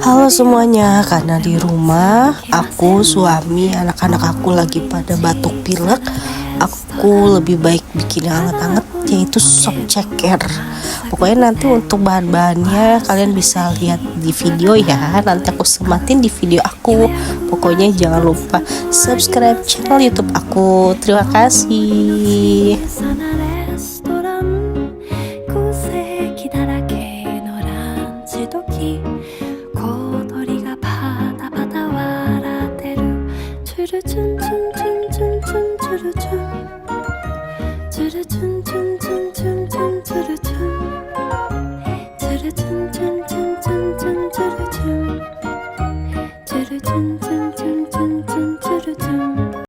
Halo semuanya, karena di rumah aku, suami, anak-anak aku lagi pada batuk pilek, aku lebih baik bikin yang hangat-hangat, yaitu sop ceker. Pokoknya nanti untuk bahan-bahannya kalian bisa lihat di video ya. Nanti aku sematin di video aku. Pokoknya jangan lupa subscribe channel YouTube aku. Terima kasih. チュルチュンチュンチュンチュンチュンチュルチュンチュルチュンチュン